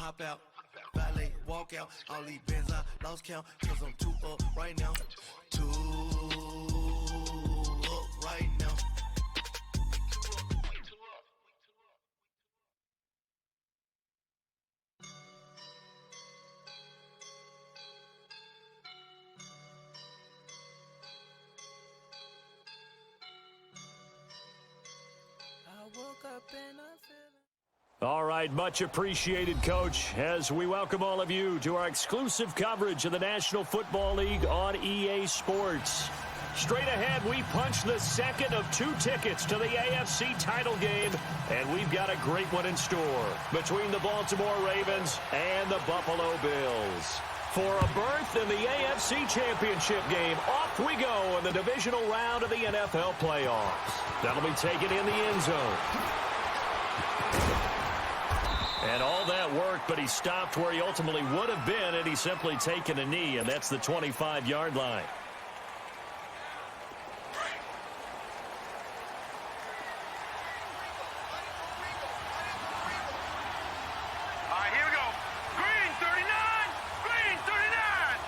hop out, valet, walk out. All these bands I lost count, cause I'm too up right now. Too up right now. I woke up in a feeling. All right, much appreciated, Coach, as we welcome all of you to our exclusive coverage of the National Football League on EA Sports. Straight ahead, we punch the second of 2 tickets to the AFC title game, and we've got a great one in store between the Baltimore Ravens and the Buffalo Bills. For a berth in the AFC Championship game, off we go in the divisional round of the NFL playoffs. That'll be taken in the end zone. And all that worked, but he stopped where he ultimately would have been had he simply taken a knee, and that's the 25-yard line. All right, here we go. Green 39! Green 39!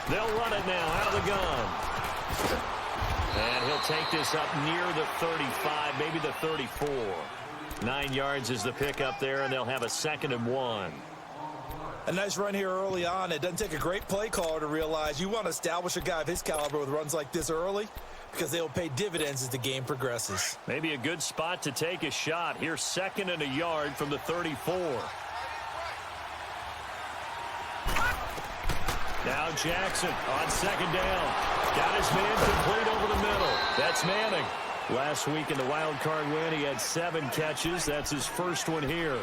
They'll run it now out of the gun. And he'll take this up near the 35, maybe the 34. 9 yards is the pickup there, and they'll have a 2nd and 1. A nice run here early on. It doesn't take a great play caller to realize you want to establish a guy of his caliber with runs like this early because they'll pay dividends as the game progresses. Maybe a good spot to take a shot. Here's 2nd and a yard from the 34. Now Jackson on 2nd down. Got his man complete over the middle. That's Manning. Last week in the wild card win, he had 7 catches. That's his first one here.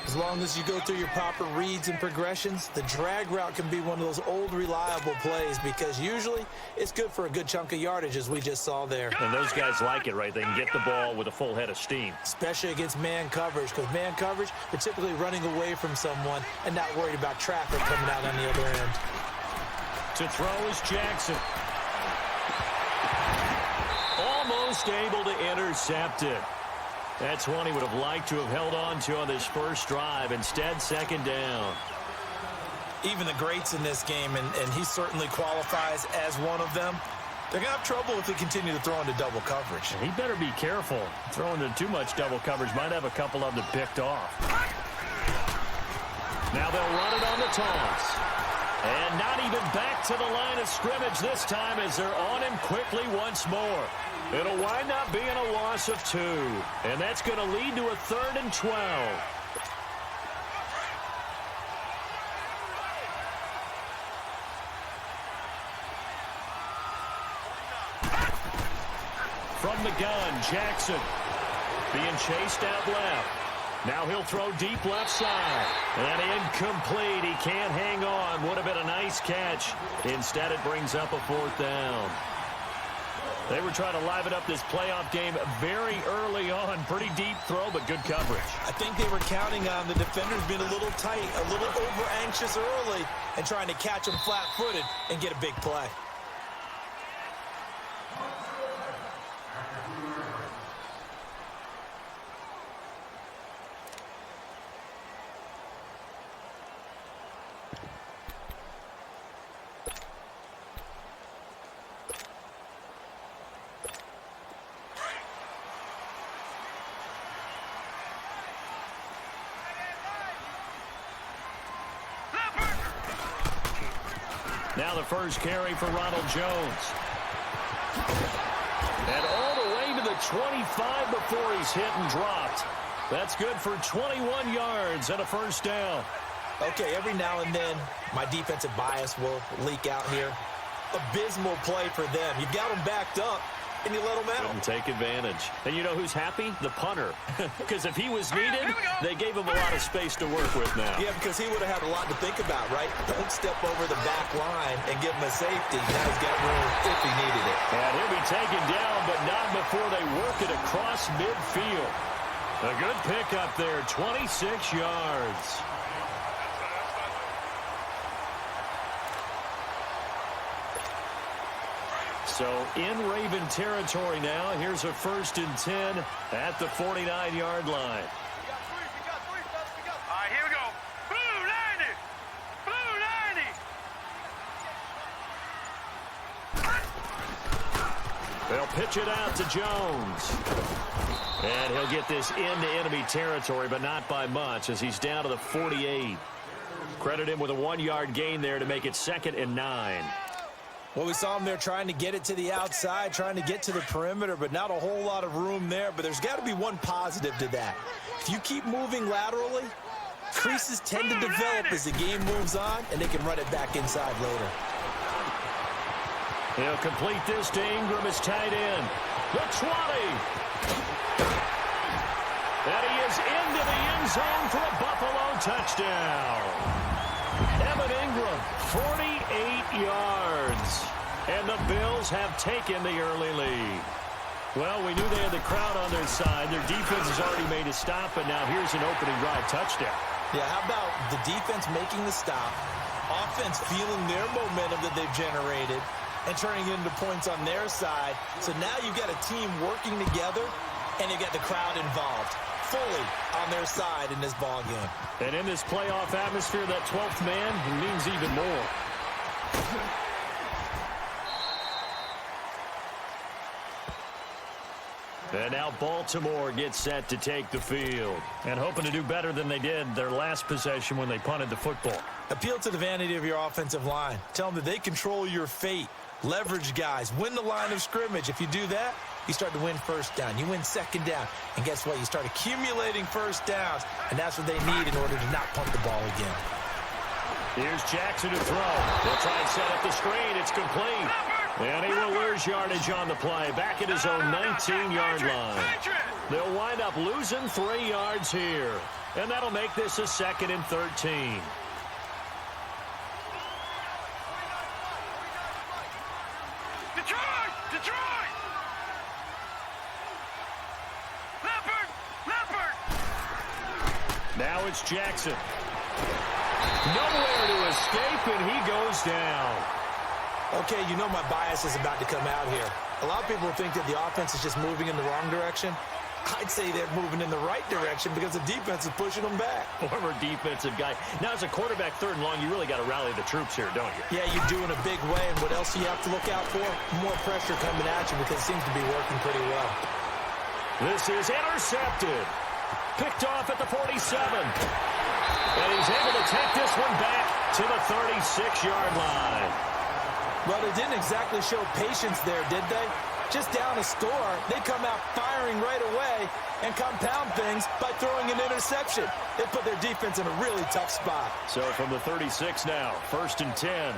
As long as you go through your proper reads and progressions, the drag route can be one of those old reliable plays because usually it's good for a good chunk of yardage as we just saw there. And those guys like it, right? They can get the ball with a full head of steam. Especially against man coverage, because man coverage, they're typically running away from someone and not worried about traffic coming out on the other end. To throw is Jackson. Almost able to intercept it. That's one he would have liked to have held on to on this first drive. Instead, 2nd down. Even the greats in this game, and he certainly qualifies as one of them, they're going to have trouble if they continue to throw into double coverage. He better be careful. Throwing into too much double coverage might have a couple of them picked off. Now they'll run it on the toss. And not even back to the line of scrimmage this time as they're on him quickly once more. It'll wind up being a loss of 2. And that's going to lead to a 3rd and 12. From the gun, Jackson being chased out left. Now he'll throw deep left side. And incomplete. He can't hang on. Would have been a nice catch. Instead, it brings up a 4th down. They were trying to liven up this playoff game very early on. Pretty deep throw, but good coverage. I think they were counting on the defenders being a little tight, a little over-anxious early, and trying to catch them flat-footed and get a big play. Now the first carry for Ronald Jones. And all the way to the 25 before he's hit and dropped. That's good for 21 yards and a 1st down. Okay, every now and then, my defensive bias will leak out here. Abysmal play for them. You've got them backed up, and you let them out. Couldn't take advantage. And you know who's happy? The punter. Because if he was needed, they gave him a lot of space to work with now. Yeah, because he would have had a lot to think about, right? Don't step over the back line and give him a safety. Now he's got room if he needed it. And he'll be taken down, but not before they work it across midfield. A good pickup there, 26 yards. So in Raven territory now. Here's a 1st and 10 at the 49-yard line. All right, here we go. Blue 90. Blue 90. They'll pitch it out to Jones. And he'll get this into enemy territory, but not by much as he's down to the 48. Credit him with a 1-yard gain there to make it 2nd and 9. Well, we saw him there trying to get it to the outside, trying to get to the perimeter, but not a whole lot of room there. But there's got to be one positive to that. If you keep moving laterally, creases tend to develop as the game moves on, and they can run it back inside later. He'll complete this to Ingram as tight end. The 20. And he is into the end zone for a Buffalo touchdown. Evan Ingram, 48 yards. And the Bills have taken the early lead. Well, we knew they had the crowd on their side. Their defense has already made a stop, but now here's an opening drive touchdown. Yeah, how about the defense making the stop, offense feeling their momentum that they've generated, and turning it into points on their side. So now you've got a team working together, and you've got the crowd involved fully on their side in this ball game. And in this playoff atmosphere, that 12th man means even more. And now Baltimore gets set to take the field. And hoping to do better than they did their last possession when they punted the football. Appeal to the vanity of your offensive line. Tell them that they control your fate. Leverage guys. Win the line of scrimmage. If you do that, you start to win 1st down. You win 2nd down. And guess what? You start accumulating 1st downs. And that's what they need in order to not punt the ball again. Here's Jackson to throw. They'll try and set up the screen. It's complete. And he will lose yardage on the play. Back at his own 19-yard line. They'll wind up losing 3 yards here. And that'll make this a 2nd and 13. Detroit! Leopard! Now it's Jackson. Nowhere to escape, and he goes down. Okay, you know my bias is about to come out here. A lot of people think that the offense is just moving in the wrong direction. I'd say they're moving in the right direction because the defense is pushing them back. Former defensive guy. Now, as a quarterback 3rd and long, you really got to rally the troops here, don't you? Yeah, you do in a big way. And what else do you have to look out for? More pressure coming at you because it seems to be working pretty well. This is intercepted. Picked off at the 47. And he's able to take this one back to the 36-yard line. Well, they didn't exactly show patience there, did they? Just down a score, they come out firing right away and compound things by throwing an interception. They put their defense in a really tough spot. So from the 36 now, 1st and 10.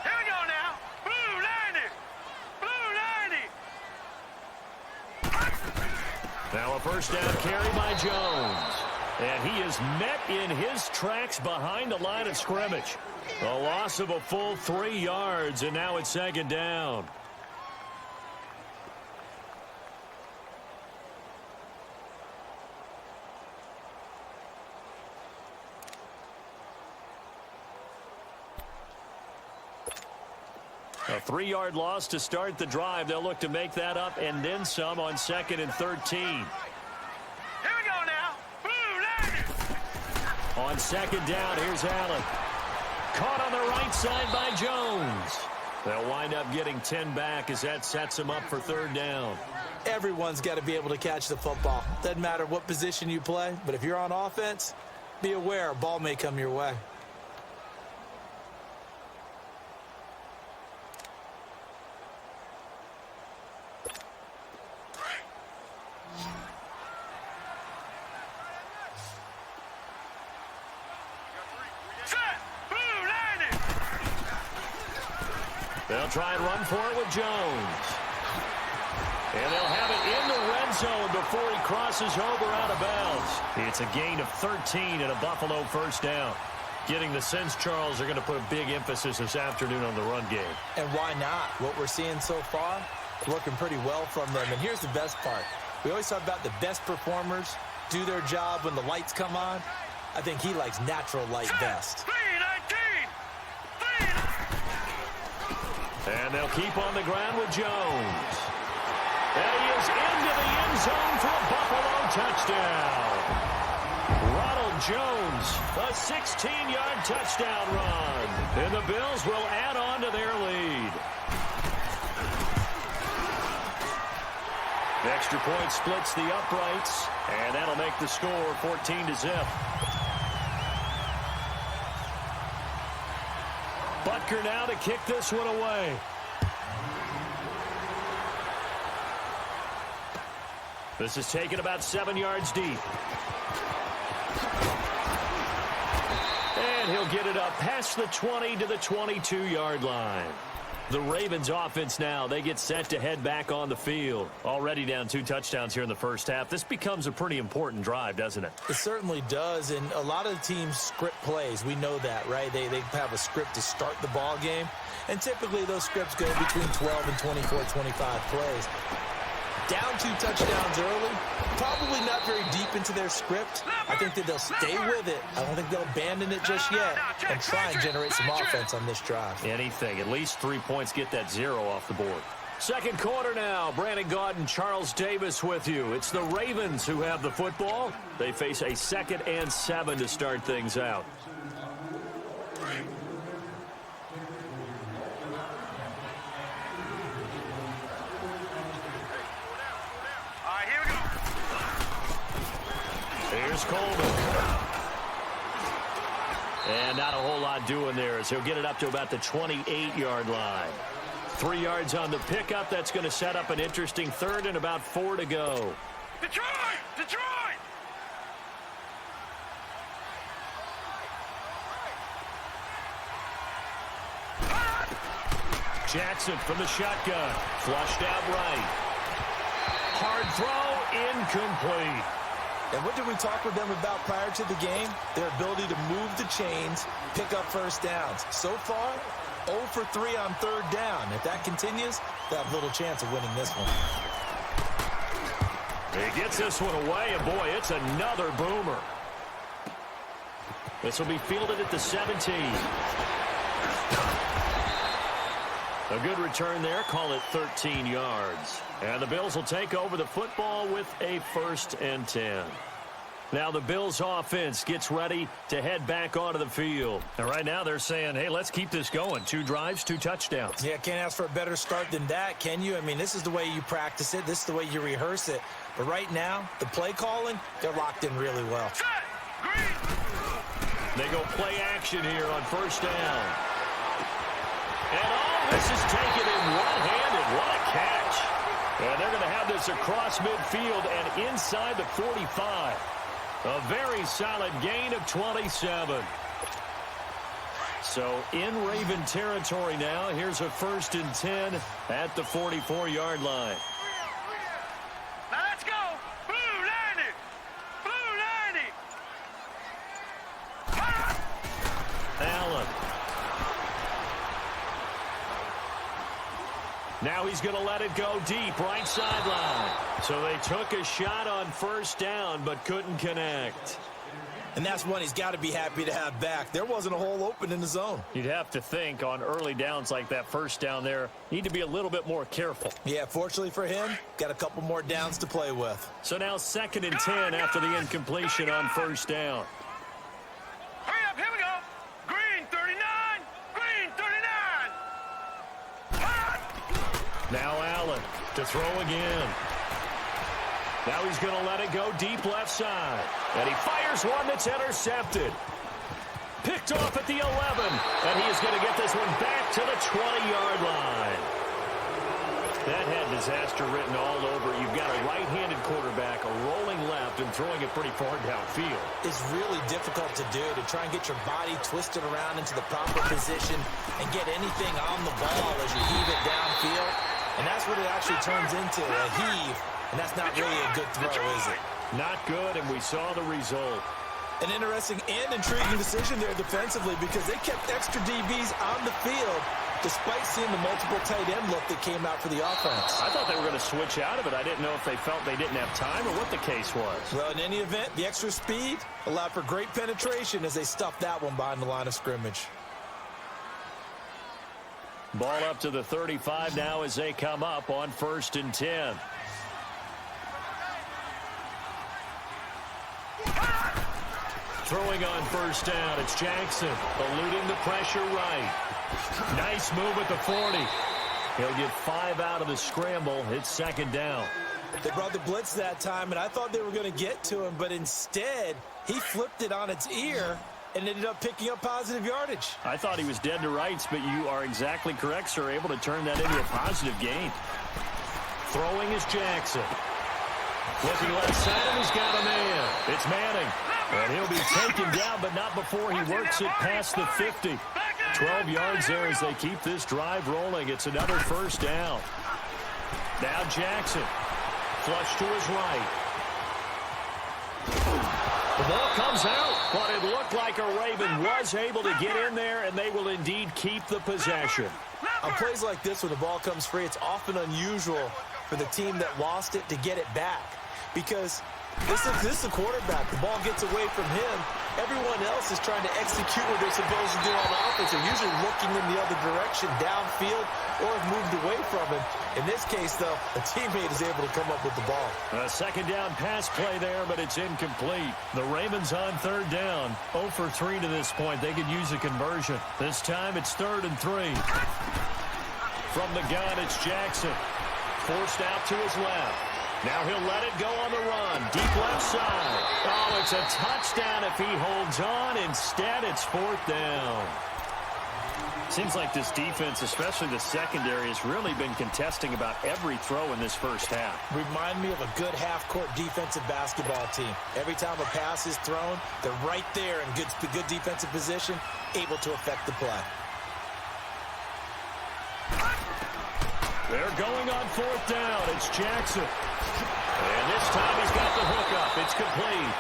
Here we go now. Blue 90. Now a 1st down carry by Jones. And he is met in his tracks behind the line of scrimmage. A loss of a full 3 yards, and now it's 2nd down. A 3-yard loss to start the drive. They'll look to make that up and then some on 2nd and 13. On 2nd down, here's Allen. Caught on the right side by Jones. They'll wind up getting 10 back as that sets them up for 3rd down. Everyone's got to be able to catch the football. Doesn't matter what position you play, but if you're on offense, be aware a ball may come your way. They'll try and run for it with Jones. And they'll have it in the red zone before he crosses over out of bounds. It's a gain of 13 and a Buffalo 1st down. Getting the sense, Charles, they're going to put a big emphasis this afternoon on the run game. And why not? What we're seeing so far, working pretty well from them. And here's the best part. We always talk about the best performers do their job when the lights come on. I think he likes natural light best. 319! 319! And they'll keep on the ground with Jones. And he is into the end zone for a Buffalo touchdown. Ronald Jones, a 16-yard touchdown run. And the Bills will add on to their lead. Extra point splits the uprights, and that'll make the score 14-0. Butker now to kick this one away. This is taken about 7 yards deep. And he'll get it up past the 20 to the 22-yard line. The Ravens offense now, they get set to head back on the field. Already down 2 touchdowns here in the first half. This becomes a pretty important drive, doesn't it? It certainly does, and a lot of the teams script plays. We know that, right? They have a script to start the ball game, and typically those scripts go between 12 and 24, 25 plays. Down 2 touchdowns early, probably not very deep into their script. I think that they'll stay with it. I don't think they'll abandon it just yet and try and generate some offense on this drive. Anything. At least 3 points, get that 0 off the board. Second quarter now. Brandon Gaudin, Charles Davis with you. It's the Ravens who have the football. They face a 2nd and 7 to start things out. Here's Coleman. And not a whole lot doing there as he'll get it up to about the 28-yard line. 3 yards on the pickup. That's going to set up an interesting 3rd and about 4 to go. Detroit! Detroit! Jackson from the shotgun. Flushed out right. Hard throw, incomplete. And what did we talk with them about prior to the game? Their ability to move the chains, pick up first downs. So far, 0 for 3 on 3rd down. If that continues, they'll have little chance of winning this one. He gets this one away, and boy, it's another boomer. This will be fielded at the 17. A good return there, call it 13 yards. And the Bills will take over the football with a 1st and 10. Now the Bills offense gets ready to head back onto the field. And right now they're saying, hey, let's keep this going. 2 drives, 2 touchdowns. Yeah, can't ask for a better start than that, can you? I mean, this is the way you practice it. This is the way you rehearse it. But right now, the play calling, they're locked in really well. They go play action here on 1st down. And all this is taken in one-handed. What a catch. And they're going to have this across midfield and inside the 45. A very solid gain of 27. So in Raven territory now, here's a 1st and 10 at the 44-yard line. Now let's go. Blue 90. Blue 90. Allen. Now he's going to let it go deep, right sideline. So they took a shot on 1st down, but couldn't connect. And that's one he's got to be happy to have back. There wasn't a hole open in the zone. You'd have to think on early downs like that 1st down there, need to be a little bit more careful. Yeah, fortunately for him, got a couple more downs to play with. So now 2nd and 10 after the incompletion on 1st down. Hurry up, here we go. Green 39. Green 39. Now Allen to throw again. Now he's going to let it go deep left side. And he fires one that's intercepted. Picked off at the 11. And he is going to get this one back to the 20-yard line. That had disaster written all over. You've got a right-handed quarterback, a rolling left, and throwing it pretty far downfield. It's really difficult to do, to try and get your body twisted around into the proper position and get anything on the ball as you heave it downfield. And that's what it actually turns into, a heave. And that's not really a good throw, is it? Not good, and we saw the result. An interesting and intriguing decision there defensively because they kept extra DBs on the field despite seeing the multiple tight end look that came out for the offense. I thought they were going to switch out of it. I didn't know if they felt they didn't have time or what the case was. Well, in any event, the extra speed allowed for great penetration as they stuffed that one behind the line of scrimmage. Ball up to the 35 now as they come up on 1st and 10. Throwing on 1st down, it's Jackson, eluding the pressure right. Nice move at the 40. He'll get 5 out of the scramble. It's 2nd down. They brought the blitz that time, and I thought they were going to get to him, but instead, he flipped it on its ear and ended up picking up positive yardage. I thought he was dead to rights, but you are exactly correct, sir. Able to turn that into a positive gain. Throwing is Jackson. Looking left side, and he's got a man. It's Manning. And he'll be taken down, but not before he works it past the 50. 12 yards there as they keep this drive rolling. It's another 1st down. Now Jackson. Flush to his right. The ball comes out, but it looked like a Raven was able to get in there, and they will indeed keep the possession. On plays like this, when the ball comes free, it's often unusual for the team that lost it to get it back, because this is the quarterback. The ball gets away from him. Everyone else is trying to execute what they're supposed to do on offense. They're usually looking in the other direction, downfield, or have moved away from him. In this case, though, a teammate is able to come up with the ball. A 2nd down pass play there, but it's incomplete. The Ravens on 3rd down. 0 for 3 to this point. They could use a conversion. This time it's 3rd and 3. From the gun, it's Jackson. Forced out to his left. Now he'll let it go on the run. Deep left side. Oh, it's a touchdown if he holds on. Instead, it's 4th down. Seems like this defense, especially the secondary, has really been contesting about every throw in this first half. Remind me of a good half-court defensive basketball team. Every time a pass is thrown, they're right there in good defensive position, able to affect the play. They're going on 4th down. It's Jackson. And this time he's got the hook up. It's complete.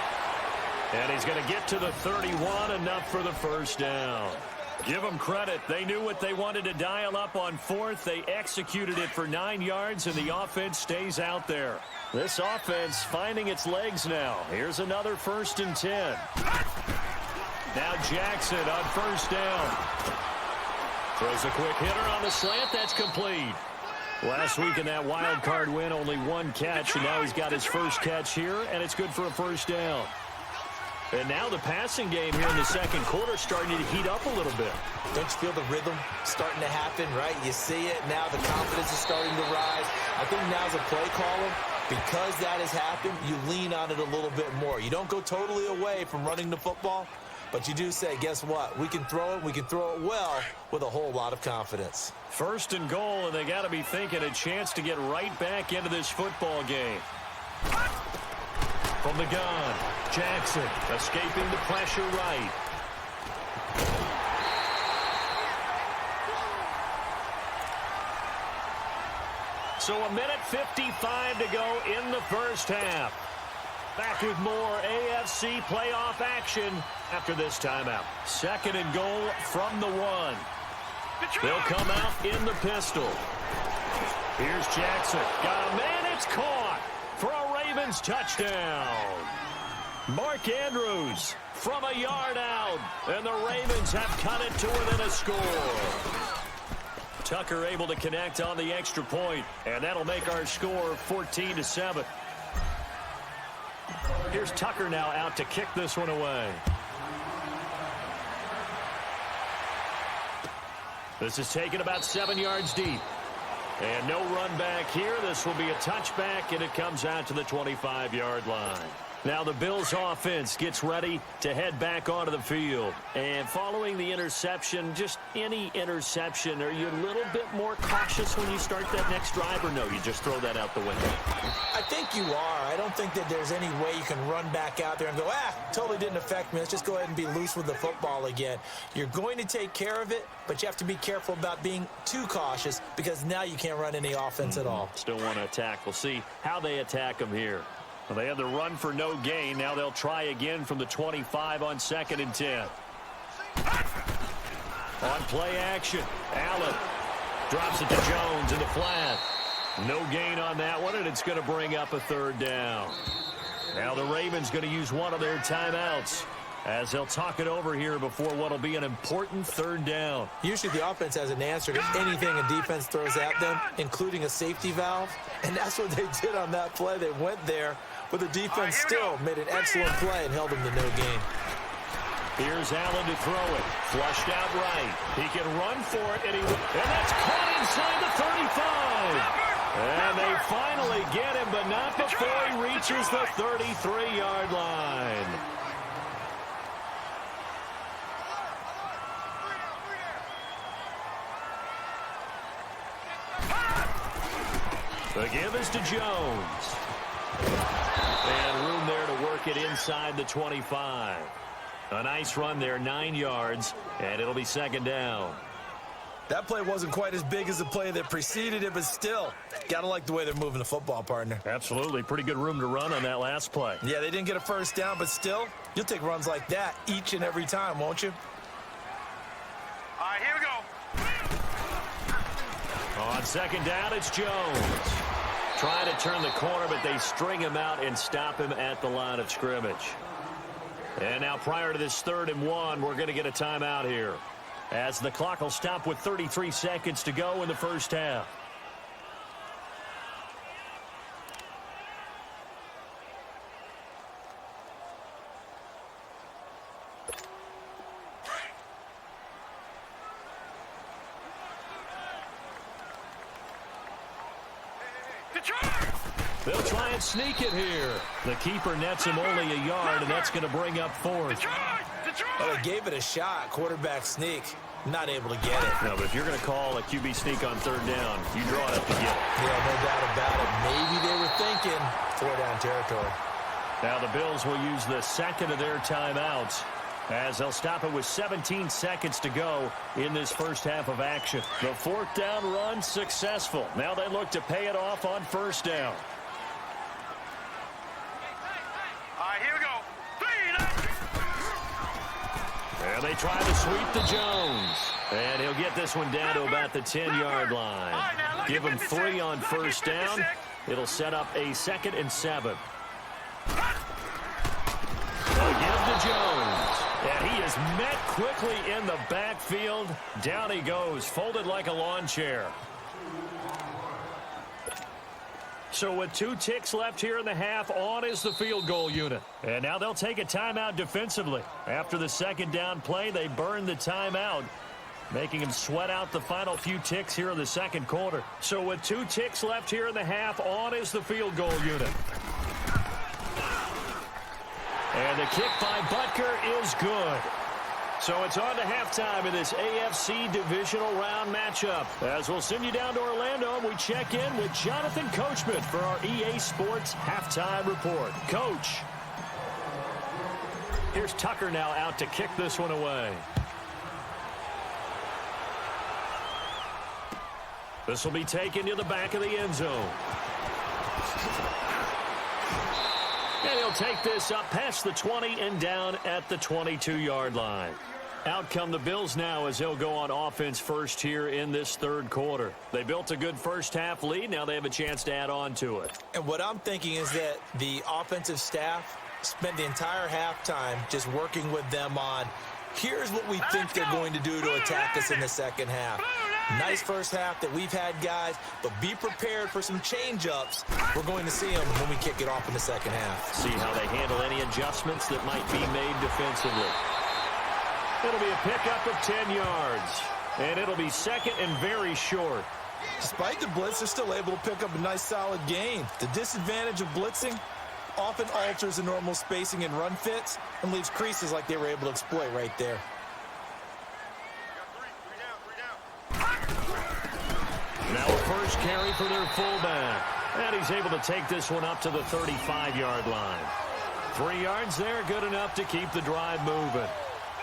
And he's going to get to the 31, enough for the 1st down. Give them credit. They knew what they wanted to dial up on 4th. They executed it for 9 yards, and the offense stays out there. This offense finding its legs now. Here's another 1st and 10. Now Jackson on 1st down. Throws a quick hitter on the slant. That's complete. Last week in that wild card win, only 1 catch, and now he's got his first catch here, and it's good for a 1st down. And now the passing game here in the 2nd quarter starting to heat up a little bit. Don't you feel the rhythm starting to happen, right? You see it now. The confidence is starting to rise. I think now as a play caller, because that has happened, you lean on it a little bit more. You don't go totally away from running the football, but you do say, guess what? We can throw it. We can throw it well with a whole lot of confidence. 1st and goal, and they got to be thinking a chance to get right back into this football game. From the gun, Jackson escaping the pressure right. So 1:55 to go in the first half. Back with more AFC playoff action after this timeout. 2nd and goal from the 1. They'll come out in the pistol. Here's Jackson. Got a man. It's caught for a Ravens touchdown. Mark Andrews from a yard out. And the Ravens have cut it to within a score. Tucker able to connect on the extra point. And that'll make our score 14-7. Here's Tucker now out to kick this one away. This is taken about 7 yards deep. And no run back here. This will be a touchback, and it comes out to the 25-yard line. Now the Bills offense gets ready to head back onto the field. And following the interception, just any interception, are you a little bit more cautious when you start that next drive, or no, you just throw that out the window? I think you are. I don't think that there's any way you can run back out there and go, totally didn't affect me. Let's just go ahead and be loose with the football again. You're going to take care of it, but you have to be careful about being too cautious because now you can't run any offense at all. Still want to attack. We'll see how they attack them here. Well, they had the run for no gain. Now they'll try again from the 25 on 2nd and 10. On play action, Allen drops it to Jones in the flat. No gain on that one, and it's going to bring up a 3rd down. Now the Ravens going to use one of their timeouts. as they'll talk it over here before what will be an important third down. Usually the offense has an answer to anything a defense throws at them, including a safety valve. And that's what they did on that play. They went there, but the defense still made an excellent play and held them to no gain. Here's Allen to throw it. Flushed out right. He can run for it, and that's caught inside the 35. And they finally get him, but not before he reaches the 33-yard line. The give is to Jones. And room there to work it inside the 25. A nice run there, 9 yards, and it'll be second down. That play wasn't quite as big as the play that preceded it, but still, got to like the way they're moving the football, partner. Absolutely. Pretty good room to run on that last play. Yeah, they didn't get a first down, but still, you'll take runs like that each and every time, won't you? All right, here we go. On second down, it's Jones. Trying to turn the corner, but they string him out and stop him at the line of scrimmage. And now prior to this 3rd and 1, we're going to get a timeout here, as the clock will stop with 33 seconds to go in the first half. They'll try and sneak it here. The keeper nets him only a yard, and that's going to bring up 4th. Well, they gave it a shot. Quarterback sneak. Not able to get it. No, but if you're going to call a QB sneak on 3rd down, you draw it up to get it. Yeah, no doubt about it. Maybe they were thinking 4-down territory. Now the Bills will use the second of their timeouts, as they'll stop it with 17 seconds to go in this first half of action. The 4th down run successful. Now they look to pay it off on 1st down. All right, here we go. 3. And they try to sweep to Jones. And he'll get this one down to about the 10-yard line. Give him 3 on 1st down. It'll set up a 2nd and 7. They'll give to Jones. And he is met quickly in the backfield. Down he goes, folded like a lawn chair. So with 2 ticks left here in the half, on is the field goal unit. And now they'll take a timeout defensively. After the 2nd down play, they burn the timeout, making him sweat out the final few ticks here in the 2nd quarter. So with 2 ticks left here in the half, on is the field goal unit. And the kick by Butker is good. So it's on to halftime in this AFC Divisional Round matchup. As we'll send you down to Orlando, and we check in with Jonathan Coachman for our EA Sports Halftime Report. Coach. Here's Tucker now out to kick this one away. This will be taken to the back of the end zone. And he'll take this up past the 20 and down at the 22-yard line. Out come the Bills now as they'll go on offense first here in this 3rd quarter. They built a good first half lead. Now they have a chance to add on to it. And what I'm thinking is that the offensive staff spent the entire halftime just working with them on, here's what we think they're going to do to attack us in the 2nd half. Nice first half that we've had, guys, but be prepared for some change-ups. We're going to see them when we kick it off in the 2nd half. See how they handle any adjustments that might be made defensively. It'll be a pickup of 10 yards, and it'll be 2nd and very short. Despite the blitz, they're still able to pick up a nice solid gain. The disadvantage of blitzing often alters the normal spacing and run fits and leaves creases like they were able to exploit right there. Now a first carry for their fullback. And he's able to take this one up to the 35-yard line. 3 yards there, good enough to keep the drive moving.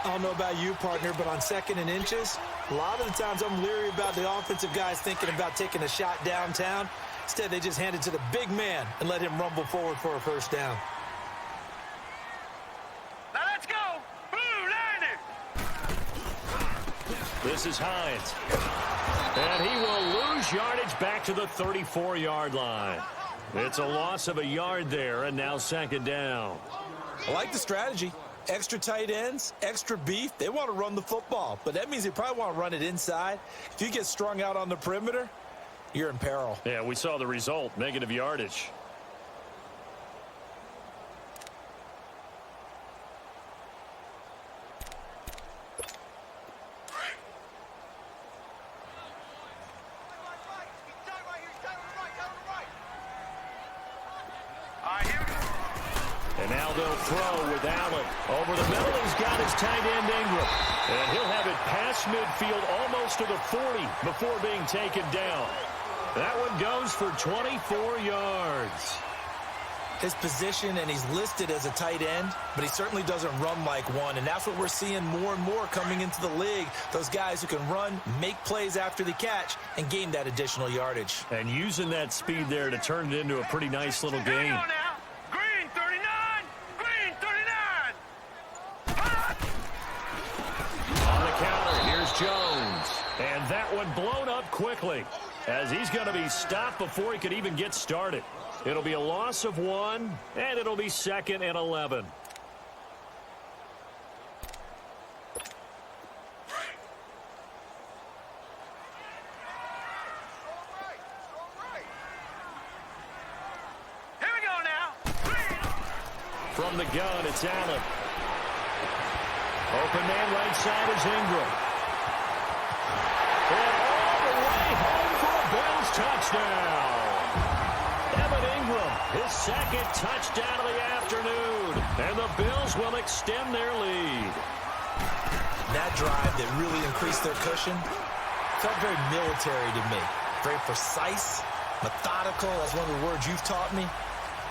I don't know about you, partner, but on 2nd and inches, a lot of the times I'm leery about the offensive guys thinking about taking a shot downtown. Instead, they just hand it to the big man and let him rumble forward for a first down. Now let's go. Blue line. This is Hines. And he will lose yardage back to the 34-yard line. It's a loss of a yard there, and now 2nd down. I like the strategy. Extra tight ends, extra beef, they want to run the football. But that means they probably want to run it inside. If you get strung out on the perimeter, you're in peril. Yeah, we saw the result, negative yardage. And now they'll throw with Allen. Over the middle, he's got his tight end Ingram. And he'll have it past midfield almost to the 40 before being taken down. That one goes for 24 yards. His position, and he's listed as a tight end, but he certainly doesn't run like one, and that's what we're seeing more and more coming into the league. Those guys who can run, make plays after the catch, and gain that additional yardage. And using that speed there to turn it into a pretty nice little game. Green 39! Green 39! On the counter, here's Jones. And that one blown up quickly as he's going to be stopped before he could even get started. It'll be a loss of 1, and it'll be 2nd and 11. Here we go now. From the gun, it's Allen. Open man right side is Ingram. And all the way home for a Bills touchdown. His second touchdown of the afternoon. And the Bills will extend their lead. That drive that really increased their cushion felt very military to me. Very precise, methodical. That's one of the words you've taught me.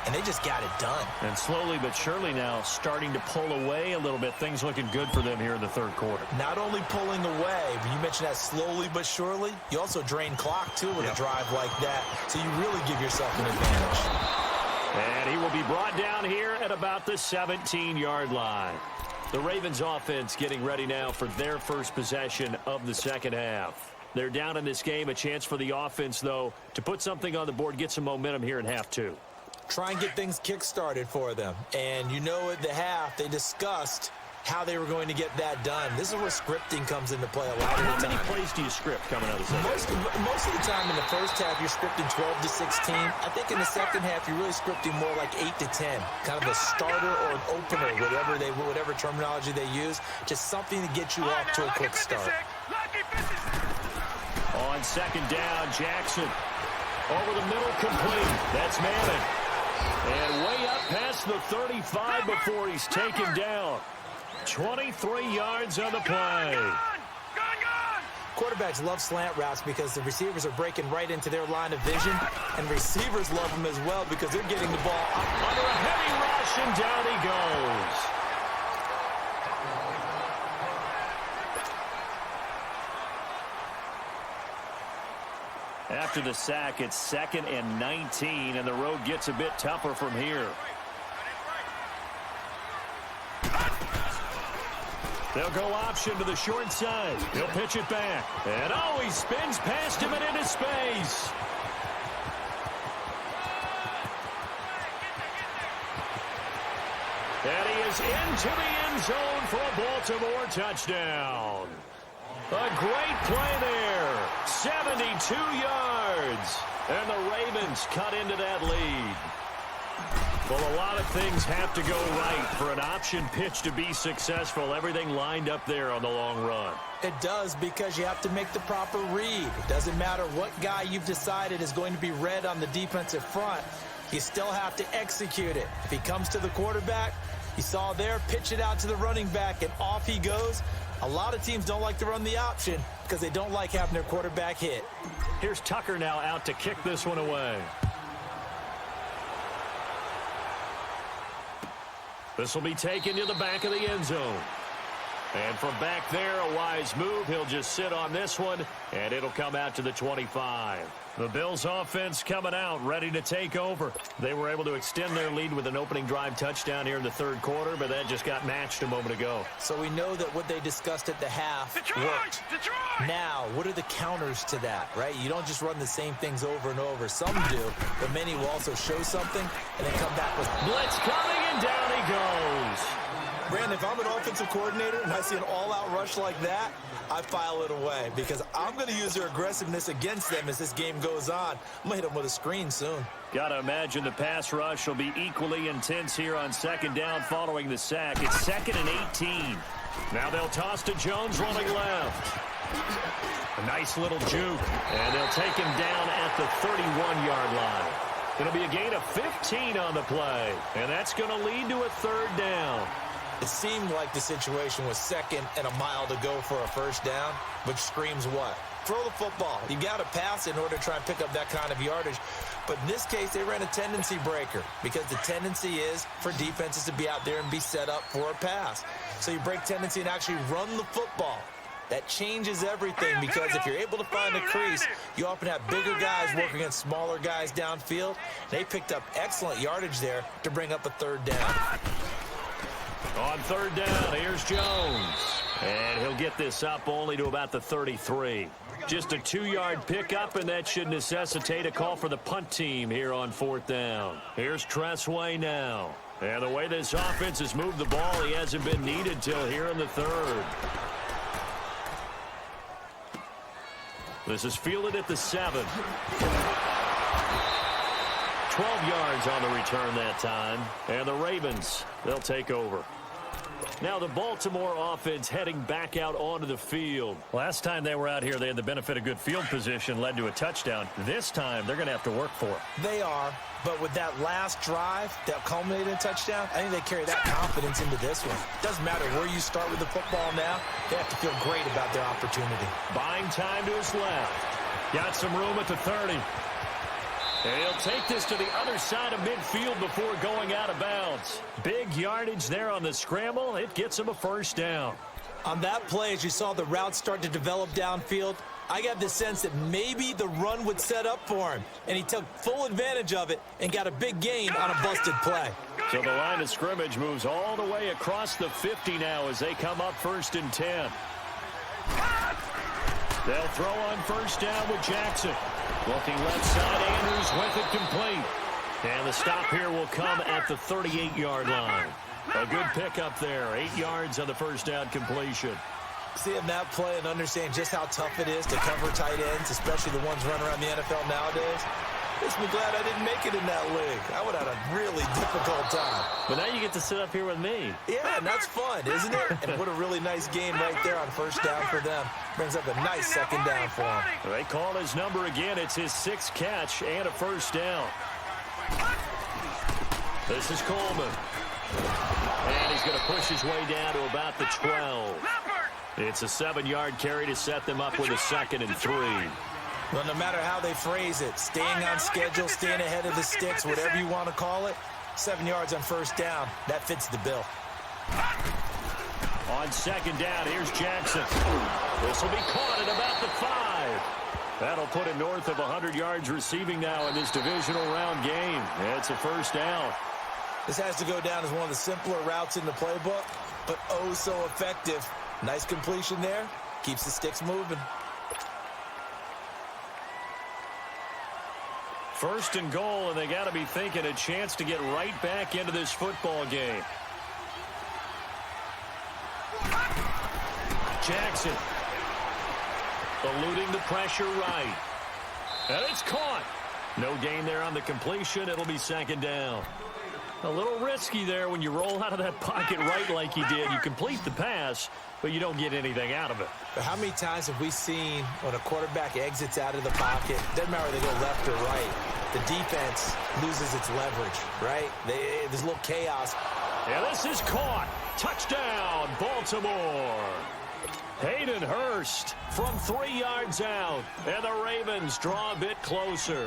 And they just got it done. And slowly but surely now starting to pull away a little bit. Things looking good for them here in the third quarter. Not only pulling away, but you mentioned that slowly but surely. You also drain clock, too, with a drive like that. So you really give yourself an advantage. And he will be brought down here at about the 17-yard line. The Ravens offense getting ready now for their first possession of the second half. They're down in this game. A chance for the offense, though, to put something on the board, get some momentum here in half 2. Try and get things kick-started for them. And you know at the half, they discussed how they were going to get that done. This is where scripting comes into play a lot of the time. How many plays do you script coming out of the second half? Most of the time in the first half, you're scripting 12 to 16. I think in the second half, you're really scripting more like 8 to 10. Kind of a starter or an opener, whatever terminology they use. Just something to get you off to a quick start. On second down, Jackson. Over the middle, complete. That's Madden. And way up past the 35 before he's taken down. 23 yards on the play. Quarterbacks love slant routes because the receivers are breaking right into their line of vision, and receivers love them as well because they're getting the ball up under a heavy rush, and down he goes. After the sack, it's 2nd and 19, and the road gets a bit tougher from here. They'll go option to the short side. He'll pitch it back. And oh, he spins past him and into space. And he is into the end zone for a Baltimore touchdown. A great play there. 72 yards. And the Ravens cut into that lead. Well, a lot of things have to go right for an option pitch to be successful. Everything lined up there on the long run. It does, because you have to make the proper read. It doesn't matter what guy you've decided is going to be read on the defensive front. You still have to execute it. If he comes to the quarterback, you saw there, pitch it out to the running back, and off he goes. A lot of teams don't like to run the option because they don't like having their quarterback hit. Here's Tucker now out to kick this one away. This will be taken to the back of the end zone. And from back there, a wise move. He'll just sit on this one, and it'll come out to the 25. The Bills offense coming out, ready to take over. They were able to extend their lead with an opening drive touchdown here in the third quarter, but that just got matched a moment ago. So we know that what they discussed at the half worked. Now, what are the counters to that, right? You don't just run the same things over and over. Some do, but many will also show something and then come back with blitz coming, and down he goes. Brandon, if I'm an offensive coordinator and I see an all-out rush like that, I file it away because I'm going to use their aggressiveness against them as this game goes on. I'm going to hit them with a screen soon. Got to imagine the pass rush will be equally intense here on second down following the sack. It's 2nd and 18. Now they'll toss to Jones running left. A nice little juke, and they'll take him down at the 31-yard line. It'll be a gain of 15 on the play, and that's going to lead to a 3rd down. It seemed like the situation was 2nd and a mile to go for a 1st down, which screams what? Throw the football. You got to pass in order to try and pick up that kind of yardage. But in this case, they ran a tendency breaker because the tendency is for defenses to be out there and be set up for a pass. So you break tendency and actually run the football. That changes everything because if you're able to find a crease, you often have bigger guys working against smaller guys downfield. They picked up excellent yardage there to bring up a 3rd down. On 3rd down, here's Jones. And he'll get this up only to about the 33. Just a 2-yard pickup, and that should necessitate a call for the punt team here on 4th down. Here's Tressway now. And the way this offense has moved the ball, he hasn't been needed till here in the 3rd. This is fielded at the 7. 12 yards on the return that time. And the Ravens, they'll take over. Now the Baltimore offense heading back out onto the field. Last time they were out here, they had the benefit of good field position, led to a touchdown. This time, they're going to have to work for it. They are, but with that last drive that culminated in a touchdown, I think they carry that confidence into this one. Doesn't matter where you start with the football now, they have to feel great about their opportunity. Buying time to his left. Got some room at the 30. And he'll take this to the other side of midfield before going out of bounds. Big yardage there on the scramble. It gets him a 1st down. On that play, as you saw the route start to develop downfield, I got the sense that maybe the run would set up for him. And he took full advantage of it and got a big gain on a busted play. So the line of scrimmage moves all the way across the 50 now as they come up 1st and 10. They'll throw on 1st down with Jackson. Looking left side, Andrews with it complete. And the stop here will come at the 38-yard line. A good pickup there. 8 yards on the 1st down completion. Seeing that play and understand just how tough it is to cover tight ends, especially the ones running around the NFL nowadays, makes me glad I didn't make it in that league. I would have had a really difficult time. But now you get to sit up here with me. Yeah, and that's fun, isn't it? And what a really nice game right there on 1st down for them. Brings up a nice 2nd down for him. They call his number again. It's his 6th catch and a 1st down. This is Coleman. And he's going to push his way down to about the 12. It's a 7-yard carry to set them up with a 2nd and 3. Well, no matter how they phrase it, staying on schedule, staying ahead of the sticks, whatever you want to call it, 7 yards on 1st down, that fits the bill. On 2nd down, here's Jackson. This will be caught at about the 5. That'll put him north of 100 yards receiving now in this divisional round game. It's a 1st down. This has to go down as one of the simpler routes in the playbook, but oh so effective. Nice completion there. Keeps the sticks moving. 1st and goal, and they got to be thinking a chance to get right back into this football game. Jackson eluding the pressure right. And it's caught. No gain there on the completion. It'll be 2nd down. A little risky there when you roll out of that pocket right like you did. You complete the pass, but you don't get anything out of it. But how many times have we seen when a quarterback exits out of the pocket, doesn't matter whether they go left or right, the defense loses its leverage, right? There's a little chaos. Yeah, this is caught. Touchdown, Baltimore. Hayden Hurst from 3 yards out, and the Ravens draw a bit closer.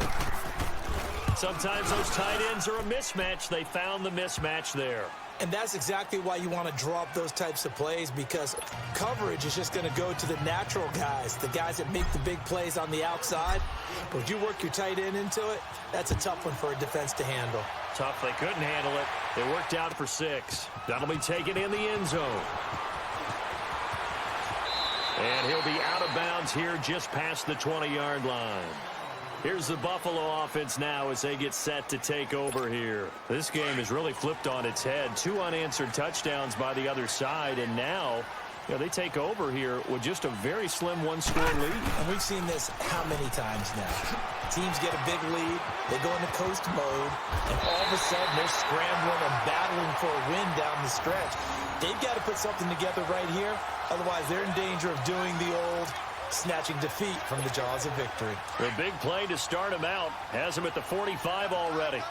Sometimes those tight ends are a mismatch. They found the mismatch there. And that's exactly why you want to draw up those types of plays, because coverage is just going to go to the natural guys, the guys that make the big plays on the outside. But if you work your tight end into it, that's a tough one for a defense to handle. Tough. They couldn't handle it. They worked out for 6. That'll be taken in the end zone. And he'll be out of bounds here just past the 20-yard line. Here's the Buffalo offense now as they get set to take over here. This game has really flipped on its head. 2 unanswered touchdowns by the other side, and now they take over here with just a very slim one-score lead. And we've seen this how many times now? Teams get a big lead, they go into coast mode, and all of a sudden they're scrambling and battling for a win down the stretch. They've got to put something together right here, otherwise they're in danger of doing the old snatching defeat from the jaws of victory. The big play to start him out has him at the 45 already.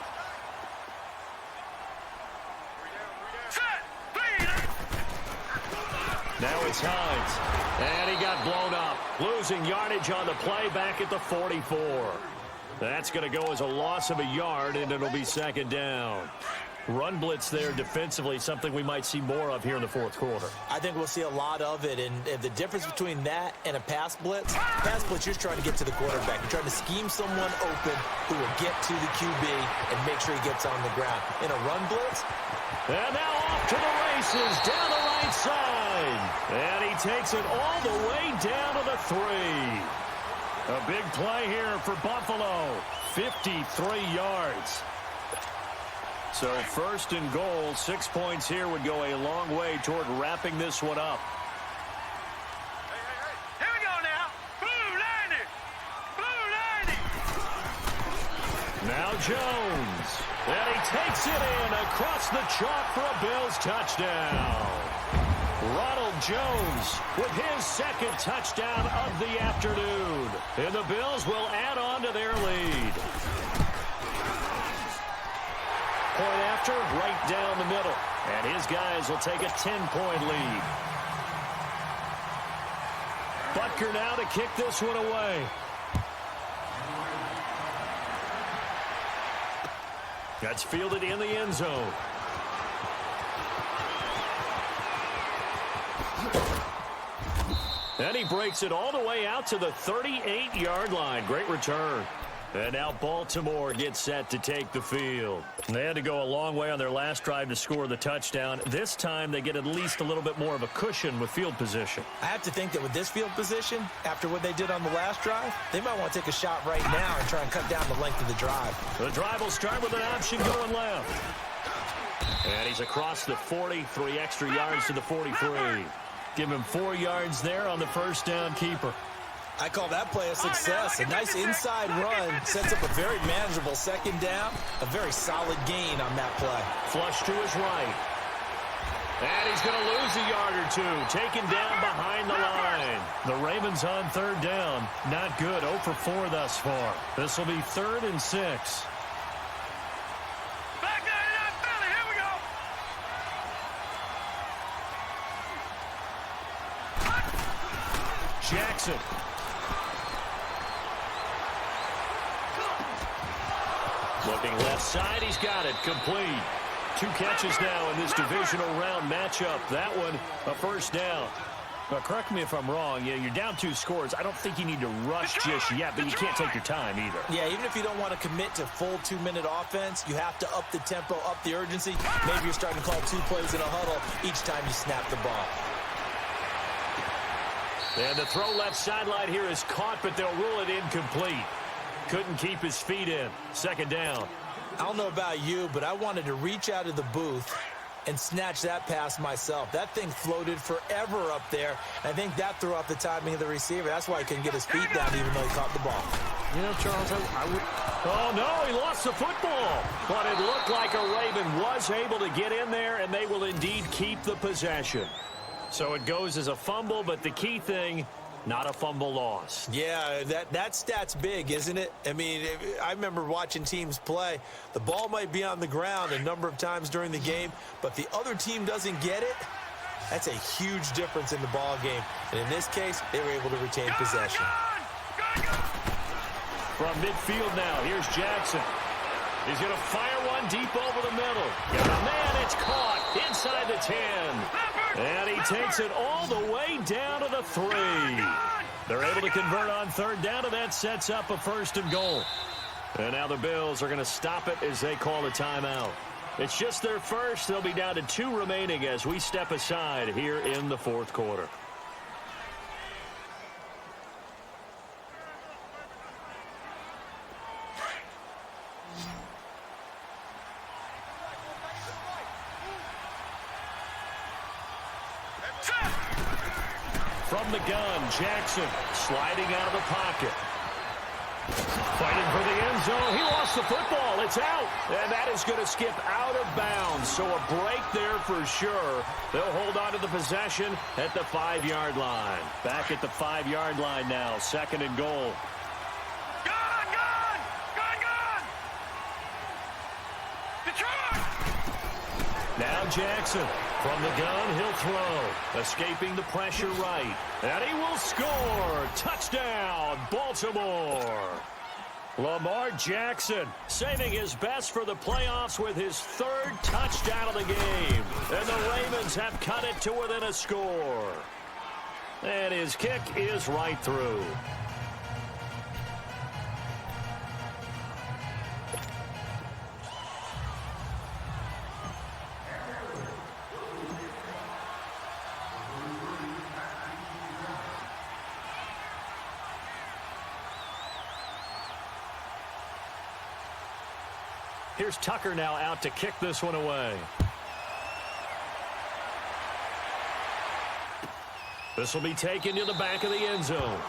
Now it's Hines, and he got blown up. Losing yardage on the play back at the 44. That's going to go as a loss of a yard, and it'll be second down. Run blitz there defensively, something we might see more of here in the fourth quarter. I think we'll see a lot of it, and the difference between that and a pass blitz, you're trying to get to the quarterback. You're trying to scheme someone open who will get to the QB and make sure he gets on the ground. In a run blitz, and now off to the races, down the right side. And he takes it all the way down to the 3. A big play here for Buffalo. 53 yards. So first and goal, 6 points here would go a long way toward wrapping this one up. Hey. Here we go now. Blue 90. Blue 90. Now Jones. And he takes it in across the chalk for a Bills touchdown. Ronald Jones with his second touchdown of the afternoon. And the Bills will add on to their lead. Point after, right down the middle. And his guys will take a 10-point lead. Butker now to kick this one away. That's fielded in the end zone. And he breaks it all the way out to the 38-yard line. Great return. And now Baltimore gets set to take the field. They had to go a long way on their last drive to score the touchdown. This time they get at least a little bit more of a cushion with field position. I have to think that with this field position, after what they did on the last drive, they might want to take a shot right now and try and cut down the length of the drive. The drive will start with an option going left. And he's across the 40, 3 extra yards to the 43. Give him 4 yards there on the first down keeper. I call that play a success. A nice inside run sets up a very manageable second down. A very solid gain on that play. Flush to his right. And he's going to lose a yard or two. Taken down behind the line. The Ravens on third down. Not good. 0 for 4 thus far. This will be 3rd and 6. Back there in that belly. Here we go. Jackson. Looking left side, he's got it. Complete. 2 catches now in this divisional round matchup. That one, a first down. Now, correct me if I'm wrong. You're down 2 scores. I don't think you need to rush just yet, but you can't take your time either. Yeah, even if you don't want to commit to full 2-minute offense, you have to up the tempo, up the urgency. Maybe you're starting to call 2 plays in a huddle each time you snap the ball. And the throw left sideline here is caught, but they'll rule it incomplete. Couldn't keep his feet in. Second down. I don't know about you, but I wanted to reach out of the booth and snatch that pass myself. That thing floated forever up there. I think that threw off the timing of the receiver. That's why he couldn't get his feet down even though he caught the ball. You know, Charles, I would... Oh, no, he lost the football. But it looked like a Raven was able to get in there, and they will indeed keep the possession. So it goes as a fumble, but the key thing, not a fumble loss. Yeah, that stat's big, isn't it? I mean, I remember watching teams play. The ball might be on the ground a number of times during the game, but the other team doesn't get it. That's a huge difference in the ball game. And in this case, they were able to retain possession. From midfield now, here's Jackson. He's going to fire one deep over the middle. Got a man, it's caught inside the 10. And he takes it all the way down to the 3. They're able to convert on third down, and that sets up a 1st and goal. And now the Bills are going to stop it as they call a timeout. It's just their first. They'll be down to 2 remaining as we step aside here in the 4th quarter. from the gun. Jackson sliding out of the pocket. Fighting for the end zone. He lost the football. It's out. And that is going to skip out of bounds. So a break there for sure. They'll hold on to the possession at the 5-yard line. Back at the 5-yard line now. 2nd and goal. Now Jackson from the gun, he'll throw. Escaping the pressure right. And he will score. Touchdown, Baltimore. Lamar Jackson saving his best for the playoffs with his 3rd touchdown of the game. And the Ravens have cut it to within a score. And his kick is right through. Here's Tucker now out to kick this one away. This will be taken to the back of the end zone.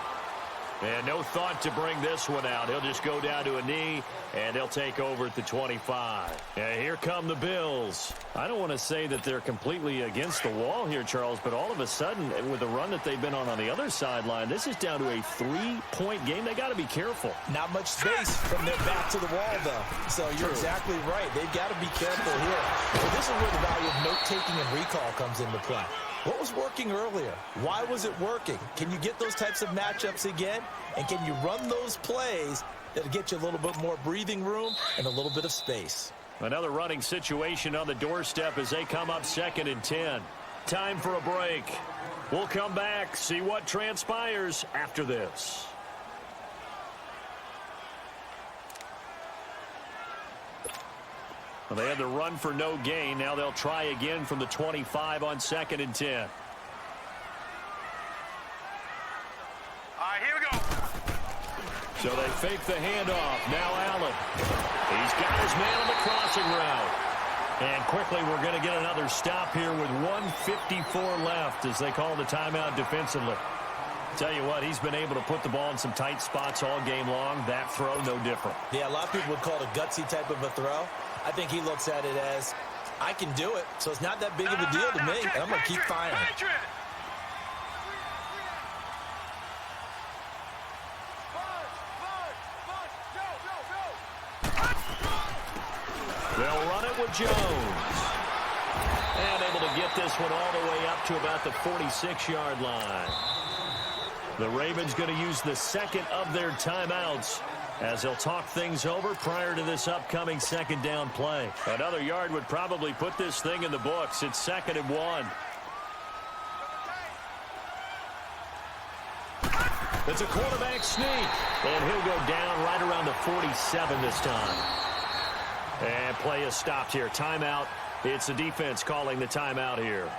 And no thought to bring this one out. He'll just go down to a knee, and he'll take over at the 25. And here come the Bills. I don't want to say that they're completely against the wall here, Charles, but all of a sudden, with the run that they've been on the other sideline, this is down to a 3-point game. They got to be careful. Not much space from their back to the wall, though. So you're exactly right. They've got to be careful here. But this is where the value of note-taking and recall comes into play. What was working earlier? Why was it working? Can you get those types of matchups again? And can you run those plays that'll get you a little bit more breathing room and a little bit of space? Another running situation on the doorstep as they come up 2nd and 10. Time for a break. We'll come back, see what transpires after this. Well, they had the run for no gain. Now they'll try again from the 25 on 2nd and 10. All right, here we go. So they fake the handoff. Now Allen. He's got his man on the crossing route. And quickly we're going to get another stop here with 1:54 left as they call the timeout defensively. Tell you what, he's been able to put the ball in some tight spots all game long. That throw, no different. Yeah, a lot of people would call it a gutsy type of a throw. I think he looks at it as, I can do it, so it's not that big of a deal to me, and I'm going to keep firing. They'll run it with Jones. And able to get this one all the way up to about the 46-yard line. The Ravens going to use the 2nd of their timeouts as they'll talk things over prior to this upcoming 2nd down play. Another yard would probably put this thing in the books. It's 2nd and 1. It's a quarterback sneak. And he'll go down right around the 47 this time. And play is stopped here. Timeout. It's the defense calling the timeout here.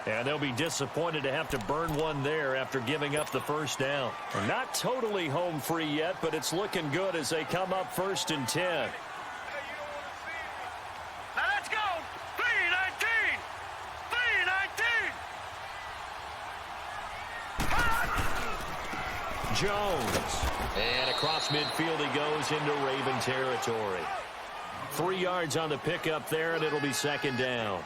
And they'll be disappointed to have to burn one there after giving up the 1st down. Not totally home free yet, but it's looking good as they come up 1st and 10. Now let's go. 3-19. 3-19. Jones. And across midfield he goes into Raven territory. 3 yards on the pickup there, and it'll be 2nd down.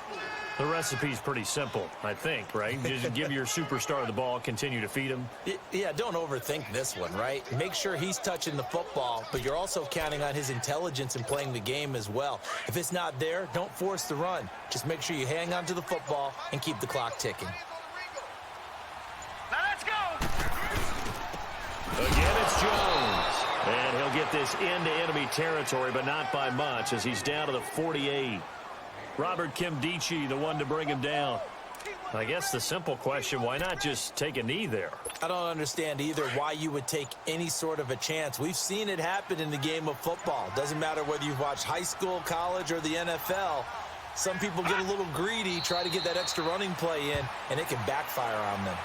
The recipe's pretty simple, I think, right? Just give your superstar the ball, continue to feed him. Yeah, don't overthink this one, right? Make sure he's touching the football, but you're also counting on his intelligence in playing the game as well. If it's not there, don't force the run. Just make sure you hang on to the football and keep the clock ticking. Now let's go. Again, it's Jones. And he'll get this into enemy territory, but not by much as he's down to the 48. Robert Kimdichie, the one to bring him down. I guess the simple question, why not just take a knee there? I don't understand either why you would take any sort of a chance. We've seen it happen in the game of football. Doesn't matter whether you've watched high school, college, or the NFL. Some people get a little greedy, try to get that extra running play in, and it can backfire on them.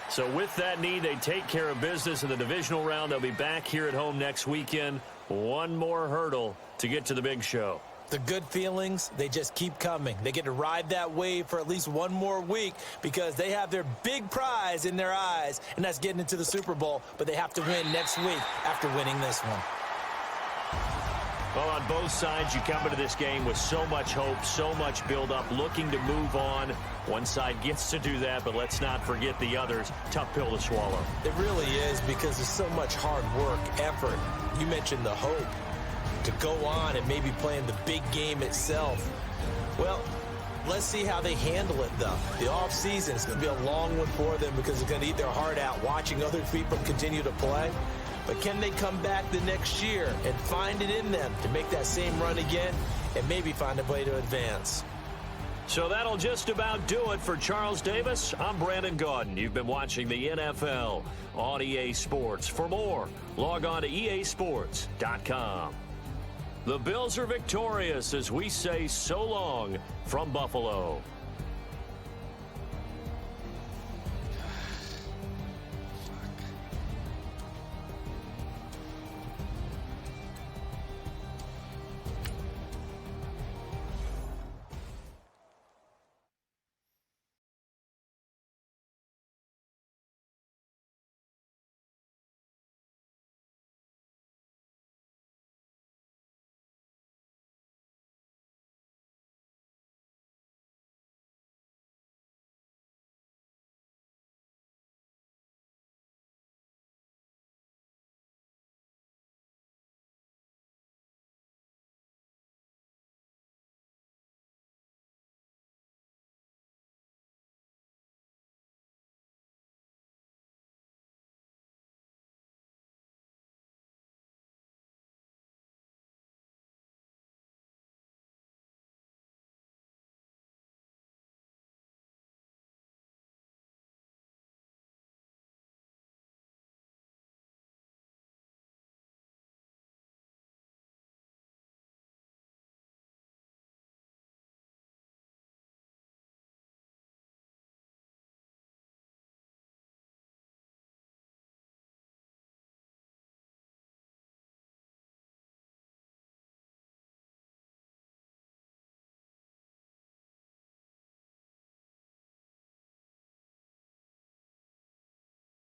So with that knee, they take care of business in the divisional round. They'll be back here at home next weekend. One more hurdle to get to the big show. The good feelings, they just keep coming. They get to ride that wave for at least one more week because they have their big prize in their eyes, and that's getting into the Super Bowl, but they have to win next week after winning this one. Well, on both sides, you come into this game with so much hope, so much build-up, looking to move on. One side gets to do that, but let's not forget the others. Tough pill to swallow. It really is because there's so much hard work, effort. You mentioned the hope to go on and maybe play in the big game itself. Well, let's see how they handle it, though. The offseason is going to be a long one for them because they're going to eat their heart out watching other people continue to play. But can they come back the next year and find it in them to make that same run again and maybe find a way to advance? So that'll just about do it for Charles Davis. I'm Brandon Gaudin. You've been watching the NFL on EA Sports. For more, log on to easports.com. The Bills are victorious as we say so long from Buffalo.